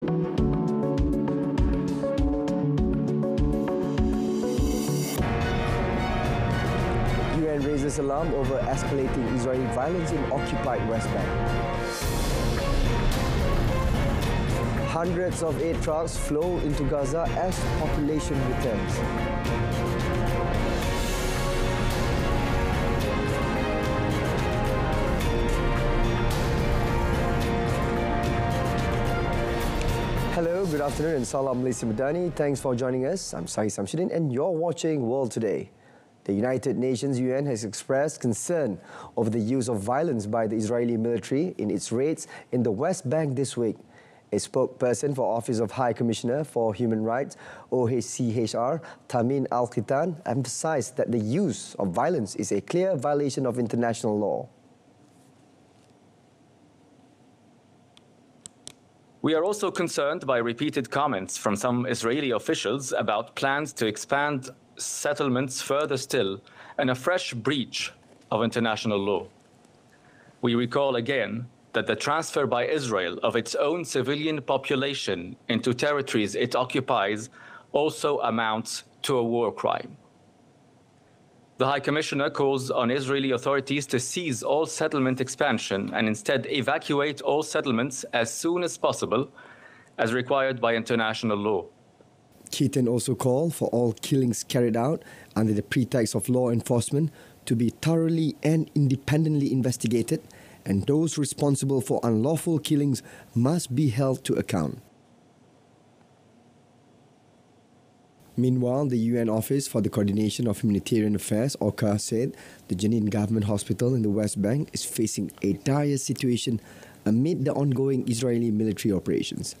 UN raises alarm over escalating Israeli violence in occupied West Bank. Hundreds of aid trucks flow into Gaza as population returns. Hello, good afternoon and Salam Malaysia Madani. Thanks for joining us. I'm SAHIH and you're watching World Today. The United Nations UN has expressed concern over the use of violence by the Israeli military in its raids in the West Bank this week. A spokesperson for Office of High Commissioner for Human Rights, OHCHR, Tamin Al-Khitan, emphasized that the use of violence is a clear violation of international law. We are also concerned by repeated comments from some Israeli officials about plans to expand settlements further still and a fresh breach of international law. We recall again that the transfer by Israel of its own civilian population into territories it occupies also amounts to a war crime. The High Commissioner calls on Israeli authorities to cease all settlement expansion and instead evacuate all settlements as soon as possible, as required by international law. Khitan also called for all killings carried out under the pretext of law enforcement to be thoroughly and independently investigated, and those responsible for unlawful killings must be held to account. Meanwhile, the UN Office for the Coordination of Humanitarian Affairs, OCHA, said the Jenin Government Hospital in the West Bank is facing a dire situation amid the ongoing Israeli military operations.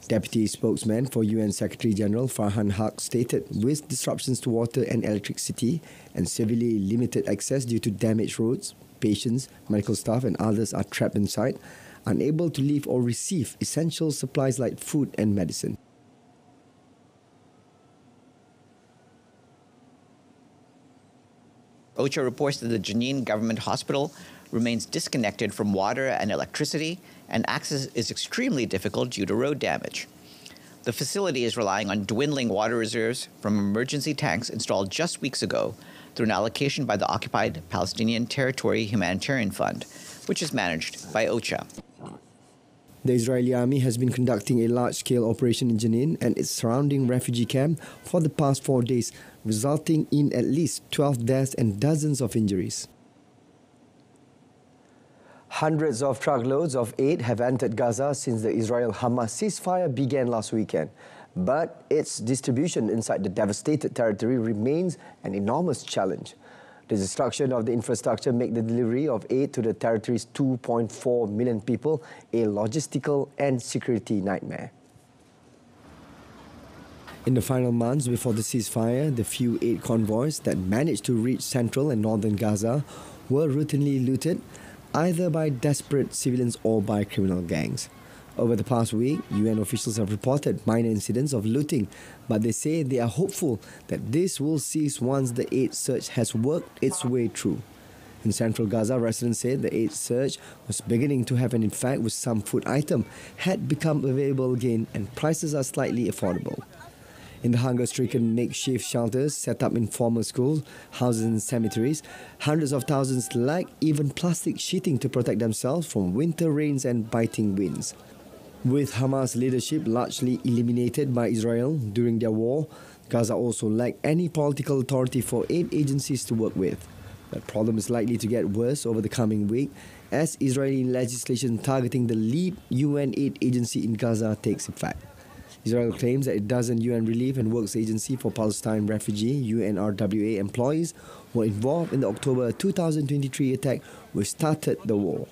Deputy spokesman for UN Secretary-General Farhan Haq stated with disruptions to water and electricity and severely limited access due to damaged roads, patients, medical staff and others are trapped inside, unable to leave or receive essential supplies like food and medicine. OCHA reports that the Jenin Government Hospital remains disconnected from water and electricity, and access is extremely difficult due to road damage. The facility is relying on dwindling water reserves from emergency tanks installed just weeks ago through an allocation by the Occupied Palestinian Territory Humanitarian Fund, which is managed by OCHA. The Israeli army has been conducting a large-scale operation in Jenin and its surrounding refugee camp for the past 4 days, resulting in at least 12 deaths and dozens of injuries. Hundreds of truckloads of aid have entered Gaza since the Israel-Hamas ceasefire began last weekend. But its distribution inside the devastated territory remains an enormous challenge. The destruction of the infrastructure makes the delivery of aid to the territory's 2.4 million people a logistical and security nightmare. In the final months before the ceasefire, the few aid convoys that managed to reach central and northern Gaza were routinely looted, either by desperate civilians or by criminal gangs. Over the past week, UN officials have reported minor incidents of looting, but they say they are hopeful that this will cease once the aid surge has worked its way through. In central Gaza, residents said the aid surge was beginning to have an effect, with some food items had become available again and prices are slightly affordable. In the hunger-stricken makeshift shelters set up in former schools, houses and cemeteries, hundreds of thousands lack even plastic sheeting to protect themselves from winter rains and biting winds. With Hamas leadership largely eliminated by Israel during their war, Gaza also lacked any political authority for aid agencies to work with. That problem is likely to get worse over the coming week as Israeli legislation targeting the lead UN aid agency in Gaza takes effect. Israel claims that a dozen UN Relief and Works Agency for Palestine refugee UNRWA employees were involved in the October 2023 attack which started the war.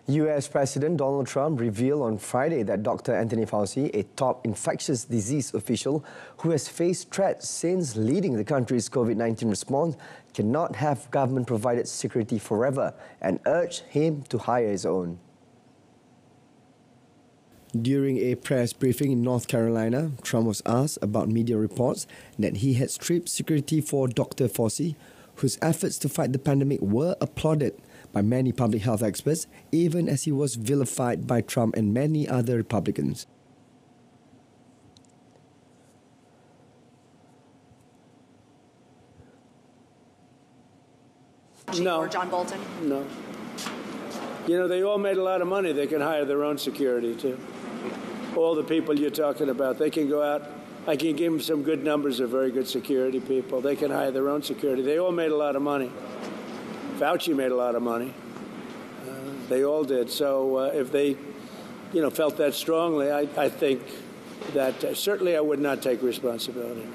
US President Donald Trump revealed on Friday that Dr. Anthony Fauci, a top infectious disease official who has faced threats since leading the country's COVID-19 response, cannot have government-provided security forever and urged him to hire his own. During a press briefing in North Carolina, Trump was asked about media reports that he had stripped security for Dr. Fauci, whose efforts to fight the pandemic were applauded by many public health experts, even as he was vilified by Trump and many other Republicans. No. Or John Bolton? No. You know, they all made a lot of money. They can hire their own security, too. All the people you're talking about, they can go out. I can give them some good numbers of very good security people. They can hire their own security. They all made a lot of money. Fauci made a lot of money. They all did. So if they, felt that strongly, I think that certainly I would not take responsibility.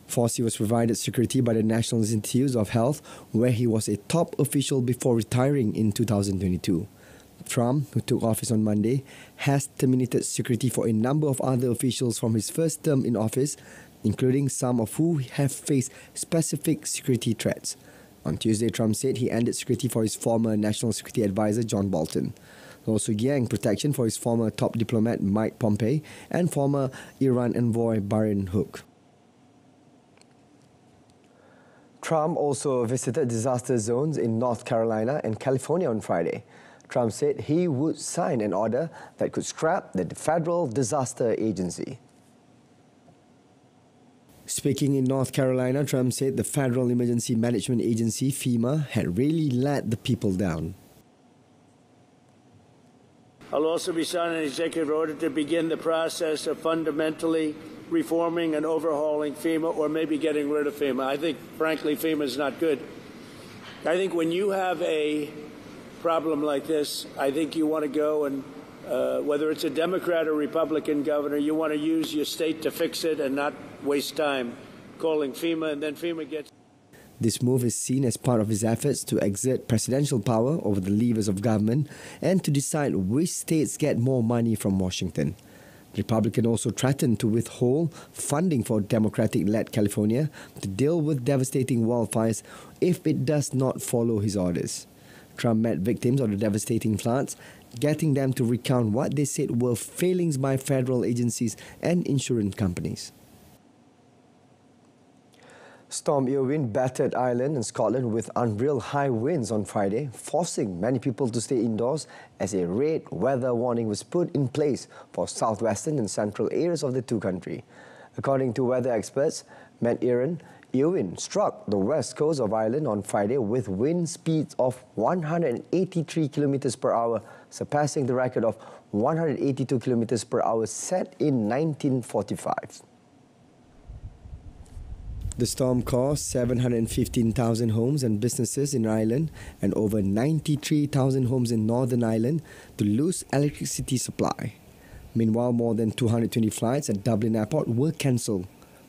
Fauci was provided security by the National Institutes of Health, where he was a top official before retiring in 2022. Trump, who took office on Monday, has terminated security for a number of other officials from his first term in office, including some of who have faced specific security threats. On Tuesday, Trump said he ended security for his former National Security Advisor, John Bolton. He also yanked protection for his former top diplomat, Mike Pompeo, and former Iran envoy, Baron Hook. Trump also visited disaster zones in North Carolina and California on Friday. Trump said he would sign an order that could scrap the Federal Disaster Agency. Speaking in North Carolina, Trump said the Federal Emergency Management Agency, FEMA, had really let the people down. I'll also be signing an executive order to begin the process of fundamentally reforming and overhauling FEMA, or maybe getting rid of FEMA. I think, frankly, FEMA is not good. I think when you have a problem like this, I think you want to go and, whether it's a Democrat or Republican governor, you want to use your state to fix it and not waste time calling FEMA, and then FEMA gets... This move is seen as part of his efforts to exert presidential power over the levers of government and to decide which states get more money from Washington. The Republican also threatened to withhold funding for Democratic-led California to deal with devastating wildfires if it does not follow his orders. Trump met victims of the devastating floods, getting them to recount what they said were failings by federal agencies and insurance companies. Storm Irwin battered Ireland and Scotland with unreal high winds on Friday, forcing many people to stay indoors as a red weather warning was put in place for southwestern and central areas of the two countries. According to weather experts, Irwin struck the west coast of Ireland on Friday with wind speeds of 183 km per hour, surpassing the record of 182 km per hour set in 1945. The storm caused 715,000 homes and businesses in Ireland and over 93,000 homes in Northern Ireland to lose electricity supply. Meanwhile, more than 220 flights at Dublin Airport were cancelled.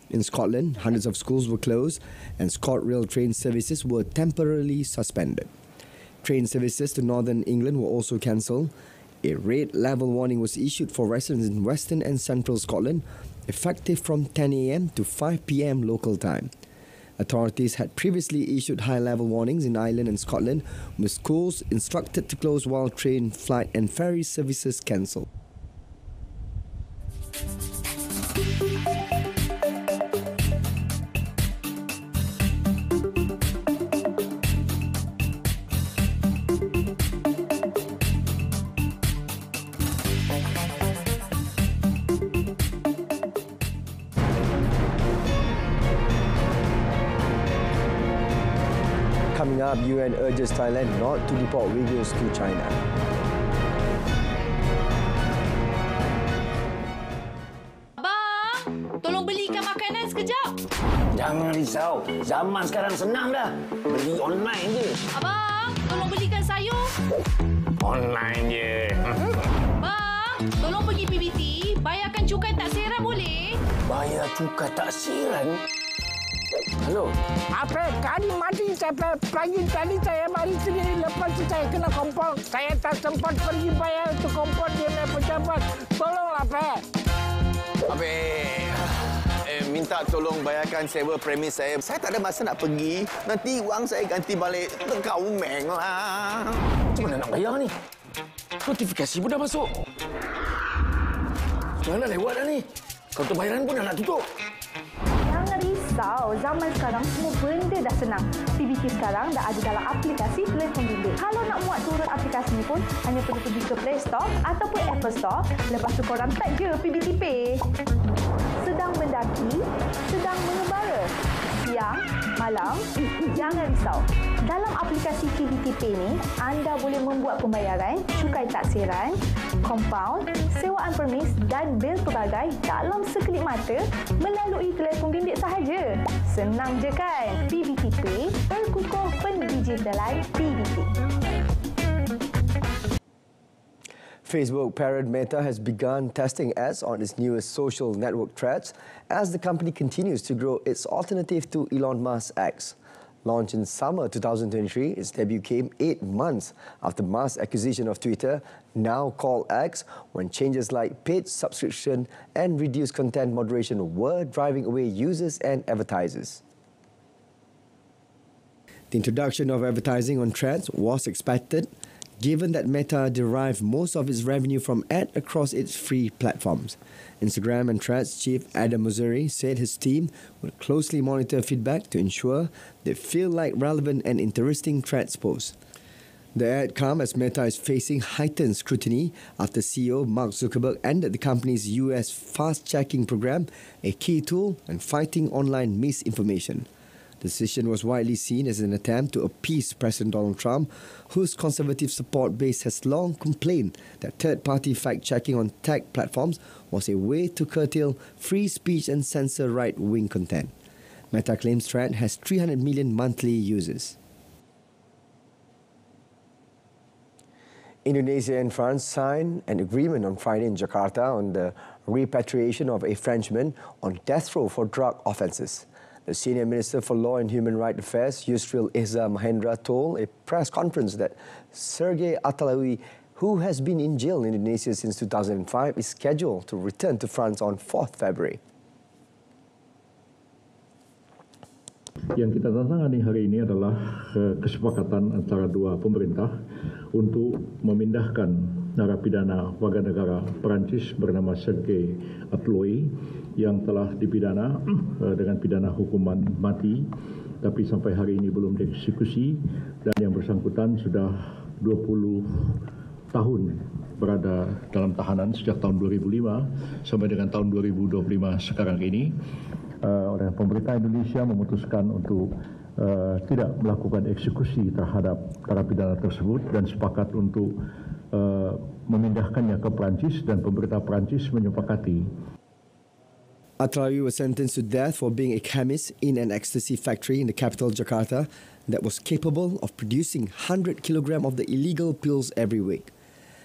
In Scotland, hundreds of schools were closed and ScotRail train services were temporarily suspended. Train services to Northern England were also cancelled. A red level warning was issued for residents in Western and Central Scotland, effective from 10 a.m. to 5 p.m. local time. Authorities had previously issued high-level warnings in Ireland and Scotland, with schools instructed to close while train, flight and ferry services cancelled. Coming up, UN urges Thailand not to deport Uyghurs to China. Abang, tolong belikan makanan sekejap. Jangan risau, zaman sekarang senang dah. Beli online je. Abang, tolong belikan sayur. Online je. Bang, tolong pergi PBT, bayarkan cukai tak seran boleh? Bayar cukai taksiran? Halo? Apa? Kali mati saya pagi tadi saya mari sendiri, lepas tu saya kena kompon. Saya tak sempat pergi bayar untuk kompon dia naik pejabat. Tolonglah, Pak. Minta tolong bayarkan sewa premis saya. Saya tak ada masa nak pergi. Nanti wang saya ganti balik ke Kaumeng lah. Macam mana nak bayar ni? Notifikasi pun dah masuk. Jangan lewat dah ni. Kaunter bayaran pun dah nak tutup. Jangan risau. risau. Zaman sekarang semua benda dah senang. PBT sekarang dah ada dalam aplikasi telefon bimbit. Kalau nak muat turun aplikasi ni pun, hanya perlu pergi ke Play Store ataupun Apple Store. Lepas tu korang tag je PBT Pay. Sedang mendaki, sedang mengembara. Siang, malam, jangan risau. Dalam aplikasi PBT Pay ni, anda boleh membuat pembayaran, cukai taksiran, kompaun, sewaan permis dan bil pelbagai dalam sekelip mata melalui telefon bimbit sahaja. Senang je kan? PBT Pay, perkukuh pendigitalan PBT. Facebook parent Meta has begun testing ads on its newest social network Threads as the company continues to grow its alternative to Elon Musk's X. Launched in summer 2023, its debut came 8 months after Musk's acquisition of Twitter, now called X, when changes like paid subscription and reduced content moderation were driving away users and advertisers. The introduction of advertising on Threads was expected, given that Meta derived most of its revenue from ads across its free platforms. Instagram and Threads chief Adam Mosseri said his team would closely monitor feedback to ensure they feel like relevant and interesting Threads posts. The ad comes as Meta is facing heightened scrutiny after CEO Mark Zuckerberg ended the company's US fast-checking program, a key tool in fighting online misinformation. The decision was widely seen as an attempt to appease President Donald Trump, whose conservative support base has long complained that third-party fact-checking on tech platforms was a way to curtail free speech and censor right-wing content. Meta claims Threads has 300 million monthly users. Indonesia and France signed an agreement on Friday in Jakarta on the repatriation of a Frenchman on death row for drug offences. The Senior Minister for Law and Human Rights Affairs, Yusril Izzah Mahendra, told a press conference that Sergei Atalawi, who has been in jail in Indonesia since 2005, is scheduled to return to France on 4th February. Yang kita tantangani hari ini adalah kesepakatan antara dua pemerintah untuk memindahkan narapidana warga negara Perancis bernama Sergei Atalawi yang telah dipidana dengan pidana hukuman mati, tapi sampai hari ini belum dieksekusi, dan yang bersangkutan sudah 20 tahun berada dalam tahanan sejak tahun 2005 sampai dengan tahun 2025 sekarang ini. Oleh pemerintah Indonesia memutuskan untuk tidak melakukan eksekusi terhadap narapidana tersebut dan sepakat untuk memindahkannya ke Perancis, dan pemerintah Perancis menyepakati. Atalawi was sentenced to death for being a chemist in an ecstasy factory in the capital Jakarta that was capable of producing 100 kilograms of the illegal pills every week.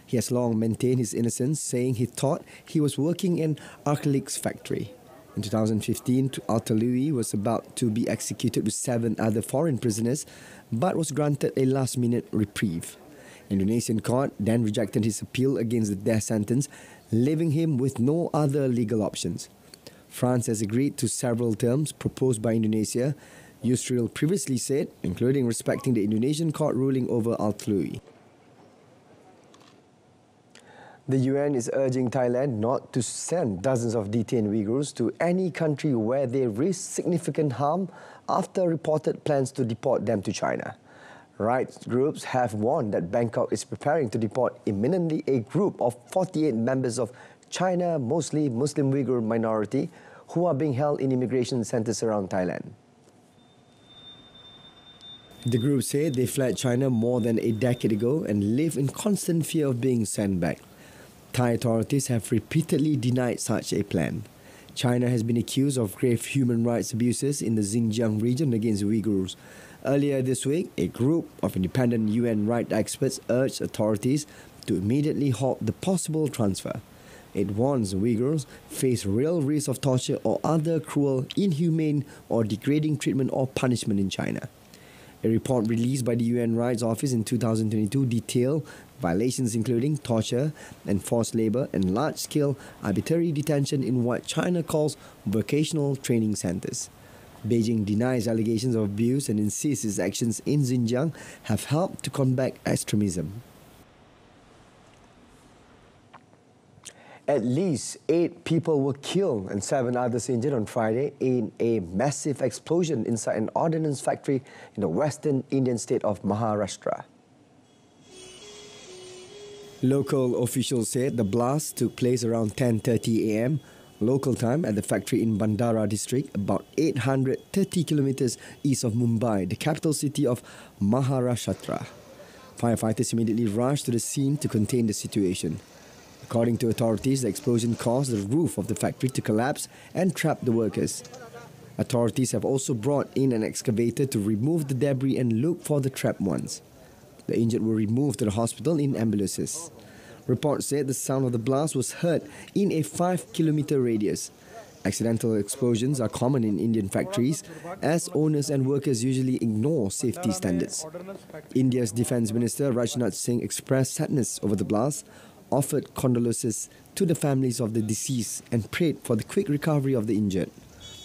He has long maintained his innocence, saying he thought he was working in acrylics factory. In 2015, Atalawi was about to be executed with 7 other foreign prisoners, but was granted a last-minute reprieve. Indonesian court then rejected his appeal against the death sentence, leaving him with no other legal options. France has agreed to several terms proposed by Indonesia, Yusril previously said, including respecting the Indonesian court ruling over Atalawi. The UN is urging Thailand not to send dozens of detained Uyghurs to any country where they risk significant harm after reported plans to deport them to China. Rights groups have warned that Bangkok is preparing to deport imminently a group of 48 members of China, mostly Muslim Uyghur minority, who are being held in immigration centres around Thailand. The group said they fled China more than a decade ago and live in constant fear of being sent back. Thai authorities have repeatedly denied such a plan. China has been accused of grave human rights abuses in the Xinjiang region against Uyghurs. Earlier this week, a group of independent UN rights experts urged authorities to immediately halt the possible transfer. It warns Uyghurs face real risk of torture or other cruel, inhumane or degrading treatment or punishment in China. A report released by the UN Rights Office in 2022 detailed violations including torture and forced labour and large-scale arbitrary detention in what China calls vocational training centres. Beijing denies allegations of abuse and insists its actions in Xinjiang have helped to combat extremism. At least 8 people were killed and 7 others injured on Friday in a massive explosion inside an ordnance factory in the western Indian state of Maharashtra. Local officials said the blast took place around 10:30 a.m. local time at the factory in Bandara district, about 830 kilometers east of Mumbai, the capital city of Maharashtra. Firefighters immediately rushed to the scene to contain the situation. According to authorities, the explosion caused the roof of the factory to collapse and trap the workers. Authorities have also brought in an excavator to remove the debris and look for the trapped ones. The injured were removed to the hospital in ambulances. Reports said the sound of the blast was heard in a 5-kilometer radius. Accidental explosions are common in Indian factories as owners and workers usually ignore safety standards. India's Defence Minister Rajnath Singh expressed sadness over the blast, offered condolences to the families of the deceased and prayed for the quick recovery of the injured.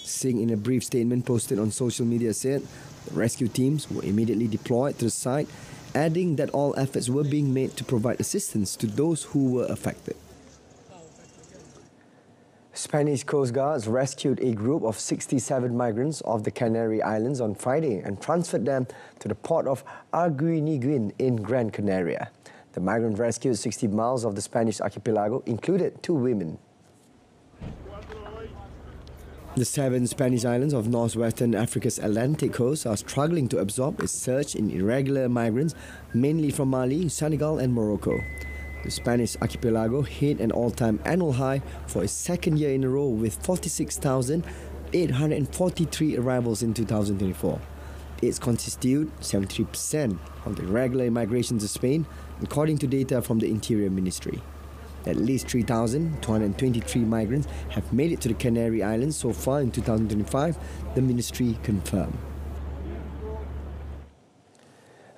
Singh, in a brief statement posted on social media, said the rescue teams were immediately deployed to the site, adding that all efforts were being made to provide assistance to those who were affected. Spanish Coast Guards rescued a group of 67 migrants off the Canary Islands on Friday and transferred them to the port of Arguiniguin in Gran Canaria. The migrant rescued 60 miles of the Spanish archipelago included 2 women. The 7 Spanish islands of northwestern Africa's Atlantic coast are struggling to absorb a surge in irregular migrants, mainly from Mali, Senegal and Morocco. The Spanish archipelago hit an all-time annual high for a second year in a row with 46,843 arrivals in 2024. It constitutes 73% of the irregular migration to Spain, according to data from the Interior Ministry. At least 3,223 migrants have made it to the Canary Islands so far in 2025, the ministry confirmed.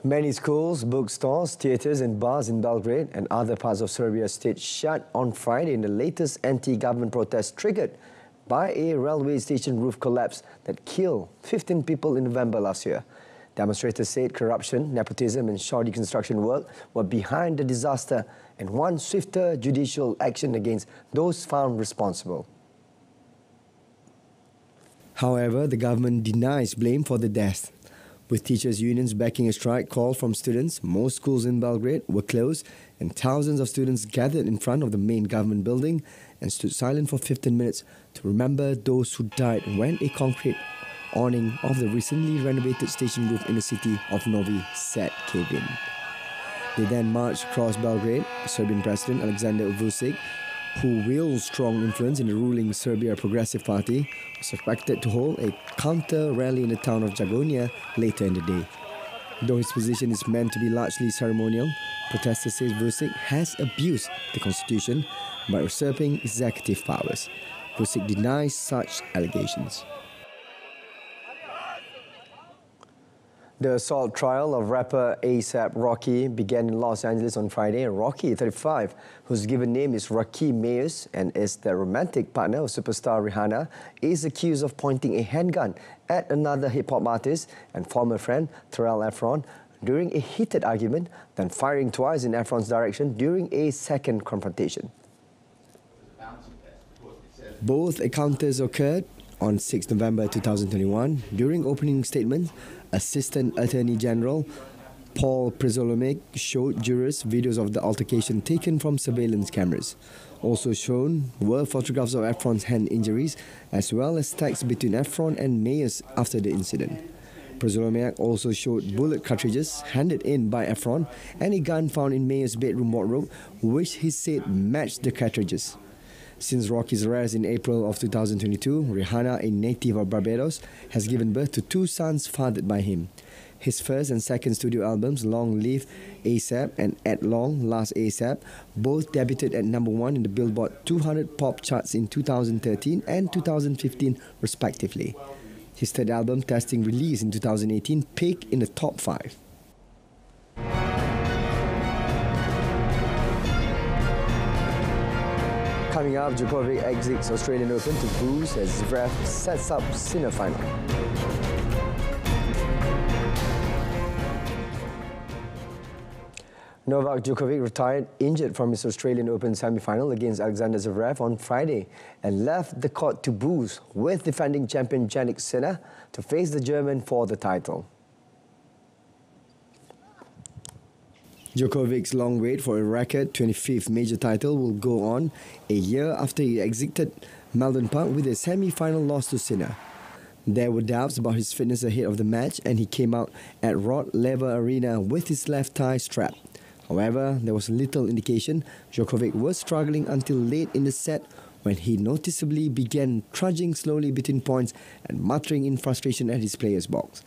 Many schools, bookstores, theatres and bars in Belgrade and other parts of Serbia stayed shut on Friday in the latest anti-government protest triggered by a railway station roof collapse that killed 15 people in November last year. Demonstrators said corruption, nepotism and shoddy construction work were behind the disaster and want swifter judicial action against those found responsible. However, the government denies blame for the death. With teachers' unions backing a strike call from students, most schools in Belgrade were closed and thousands of students gathered in front of the main government building and stood silent for 15 minutes to remember those who died when a concrete awning of the recently renovated station roof in the city of Novi Sad caved in. They then marched across Belgrade. Serbian President Alexander Vučić, who wields strong influence in the ruling Serbia Progressive Party, was expected to hold a counter-rally in the town of Jagonia later in the day. Though his position is meant to be largely ceremonial, protesters say Vučić has abused the constitution by usurping executive powers. Vučić denies such allegations. The assault trial of rapper A$AP Rocky began in Los Angeles on Friday. Rocky, 35, whose given name is Rakim Mayers and is the romantic partner of superstar Rihanna, is accused of pointing a handgun at another hip-hop artist and former friend, Terrell Efron, during a heated argument, then firing twice in Efron's direction during a second confrontation. Both encounters occurred on 6 November 2021. During opening statements, Assistant Attorney General Paul Przolomek showed jurors videos of the altercation taken from surveillance cameras. Also shown were photographs of Efron's hand injuries as well as texts between Efron and Mayers after the incident. Przolomek also showed bullet cartridges handed in by Efron and a gun found in Mayers' bedroom wardrobe, which he said matched the cartridges. Since Rocky's arrest in April of 2022, Rihanna, a native of Barbados, has given birth to 2 sons fathered by him. His first and second studio albums, Long Live A$AP and At Long Last A$AP, both debuted at #1 in the Billboard 200 pop charts in 2013 and 2015 respectively. His third album, Testing, released in 2018, peaked in the top 5. Coming up, Djokovic exits Australian Open to boost as Zverev sets up semi-final. Novak Djokovic retired injured from his Australian Open semi-final against Alexander Zverev on Friday and left the court to booze with defending champion Jannik Sinner to face the German for the title. Djokovic's long wait for a record 25th major title will go on a year after he exited Melbourne Park with a semi-final loss to Sinner. There were doubts about his fitness ahead of the match and he came out at Rod Laver Arena with his left thigh strapped. However, there was little indication Djokovic was struggling until late in the set when he noticeably began trudging slowly between points and muttering in frustration at his player's box.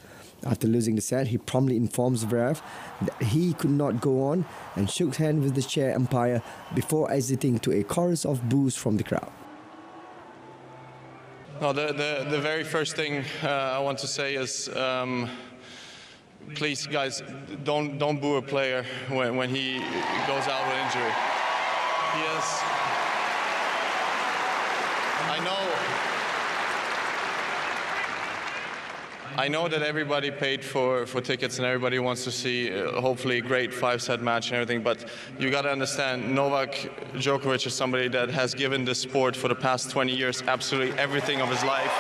After losing the set, he promptly informed Zverev that he could not go on and shook hands with the chair umpire before exiting to a chorus of boos from the crowd. No, the very first thing I want to say is please, guys, don't boo a player when he goes out with injury. He is. I know that everybody paid for tickets and everybody wants to see hopefully a great 5-set match and everything, but you got to understand Novak Djokovic is somebody that has given this sport for the past 20 years absolutely everything of his life.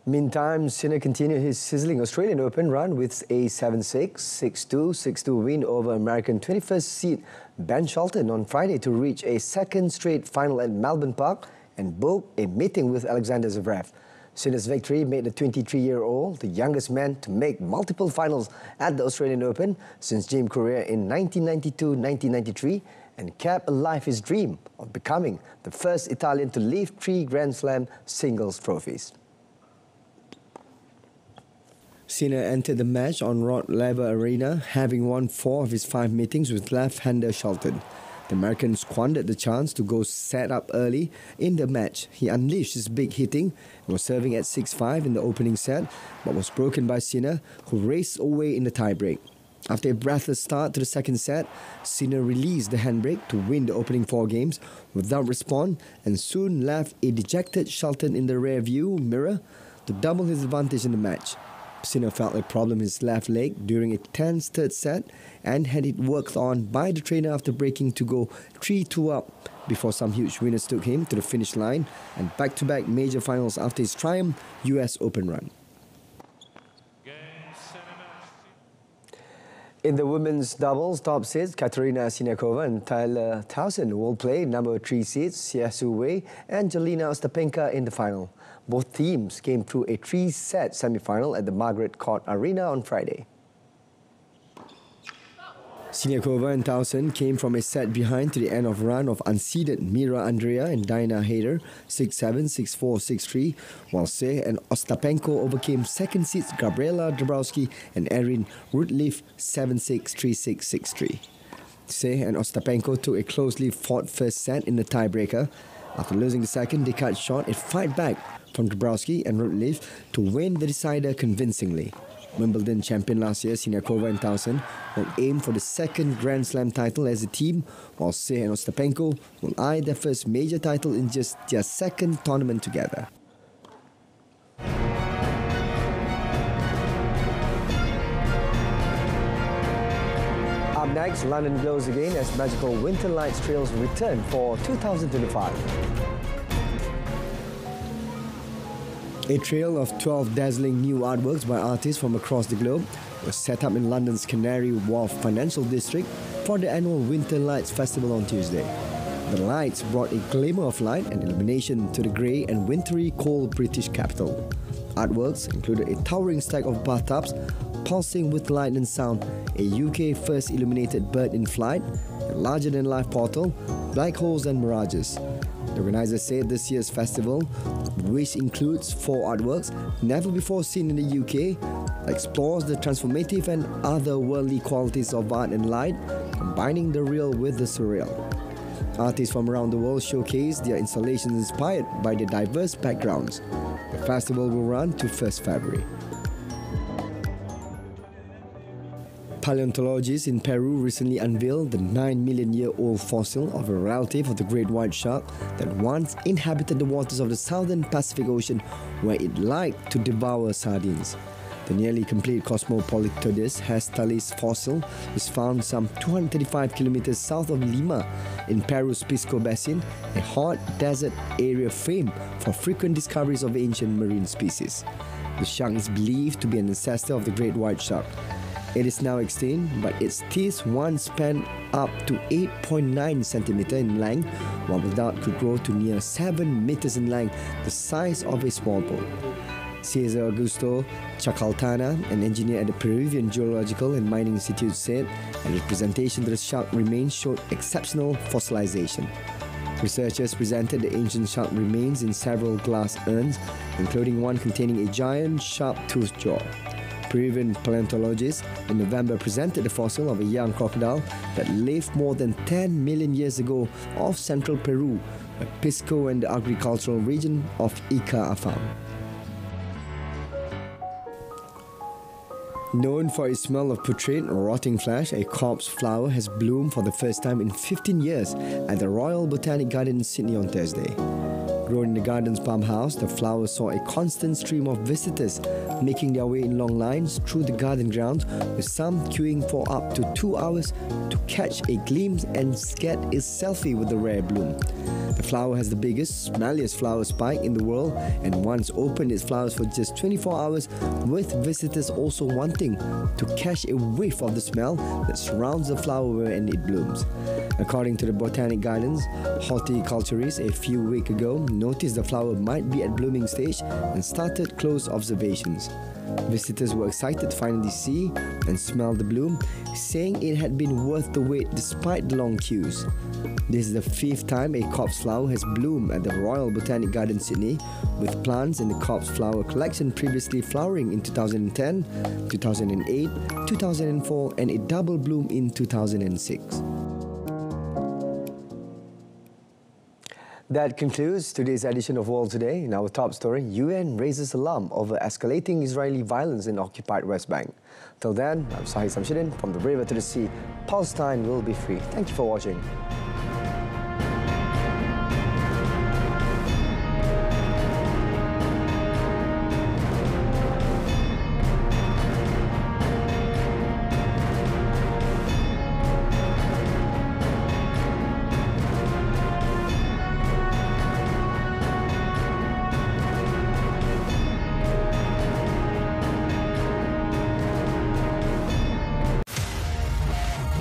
Meantime, Sinner continued his sizzling Australian Open run with a 7-6, 6-2, 6-2 win over American 21st seed Ben Shelton on Friday to reach a second straight final at Melbourne Park and book a meeting with Alexander Zverev. Sinner's victory made the 23-year-old the youngest man to make multiple finals at the Australian Open since Jim Courier in 1992-1993 and kept alive his dream of becoming the first Italian to lift 3 Grand Slam singles trophies. Sinner entered the match on Rod Laver Arena, having won 4 of his 5 meetings with left-hander Shelton. The American squandered the chance to go set up early in the match. He unleashed his big hitting and was serving at 6-5 in the opening set, but was broken by Sinner, who raced away in the tiebreak. After a breathless start to the second set, Sinner released the handbrake to win the opening 4 games without response and soon left a dejected Shelton in the rear-view mirror to double his advantage in the match. Sinner felt a problem in his left leg during a tense third set and had it worked on by the trainer after breaking to go 3-2 up before some huge winners took him to the finish line and back-to-back major finals after his triumph US Open run. In the women's doubles top seeds, Katerina Siniakova and Tyler Towson will play number 3 seeds Xiaosu Wei and Jelena Ostapenko in the final. Both teams came through a 3-set semi-final at the Margaret Court Arena on Friday. Siniakova and Towson came from a set behind to the end of run of unseeded Mira Andrea and Diana Hayder 6-7, 6-4, 6-3, while Seh and Ostapenko overcame second seeds Gabriela Dabrowski and Erin Rutleaf 7-6, 3-6, 6-3. Seh and Ostapenko took a closely fought first set in the tiebreaker. After losing the second, they cut short a fight back from Dabrowski and Rutleaf to win the decider convincingly. Wimbledon champion last year, Siniakova and Towson will aim for the second Grand Slam title as a team, while Seh and Ostapenko will eye their first major title in just their second tournament together. Up next, London glows again as magical Winter Lights trails return for 2025. A trail of 12 dazzling new artworks by artists from across the globe was set up in London's Canary Wharf Financial District for the annual Winter Lights Festival on Tuesday. The lights brought a glimmer of light and illumination to the grey and wintry cold British capital. Artworks included a towering stack of bathtubs pulsing with light and sound, a UK first illuminated bird in flight, a larger-than-life portal, black holes and mirages. The organizers said this year's festival, which includes 4 artworks never before seen in the UK, explores the transformative and otherworldly qualities of art and light, combining the real with the surreal. Artists from around the world showcase their installations inspired by their diverse backgrounds. The festival will run to 1st February. Paleontologists in Peru recently unveiled the 9-million-year-old fossil of a relative of the great white shark that once inhabited the waters of the southern Pacific Ocean where it liked to devour sardines. The The nearly complete Cosmopolitodus hastalis fossil is found some 235 kilometers south of Lima in Peru's Pisco Basin, a hot desert area famed for frequent discoveries of ancient marine species. The shark is believed to be an ancestor of the great white shark. It is now extinct, but its teeth once spanned up to 8.9 centimeters in length, while without could grow to near 7 meters in length, the size of a small boat. Cesar Augusto Chacaltana, an engineer at the Peruvian Geological and Mining Institute, said a representation of the shark remains showed exceptional fossilization. Researchers presented the ancient shark remains in several glass urns, including one containing a giant sharp-toothed jaw. Peruvian paleontologists in November presented the fossil of a young crocodile that lived more than 10 million years ago off central Peru, where Pisco and the agricultural region of Ica are found. Known for its smell of putrid, rotting flesh, a corpse flower has bloomed for the first time in 15 years at the Royal Botanic Garden in Sydney on Thursday. Grown in the garden's farmhouse, the flower saw a constant stream of visitors making their way in long lines through the garden grounds, with some queuing for up to 2 hours to catch a glimpse and get a selfie with the rare bloom. The flower has the biggest, smelliest flower spike in the world and once opened its flowers for just 24 hours, with visitors also wanting to catch a whiff of the smell that surrounds the flower when it blooms. According to the Botanic Gardens, horticulturists a few weeks ago noticed the flower might be at blooming stage and started close observations. Visitors were excited to finally see and smell the bloom, saying it had been worth the wait despite the long queues. This is the 5th time a corpse flower has bloomed at the Royal Botanic Garden Sydney, with plants in the corpse flower collection previously flowering in 2010, 2008, 2004 and a double bloom in 2006. That concludes today's edition of World Today. In our top story, UN raises alarm over escalating Israeli violence in occupied West Bank. Till then, I'm SAHIH from the river to the sea. Palestine will be free. Thank you for watching.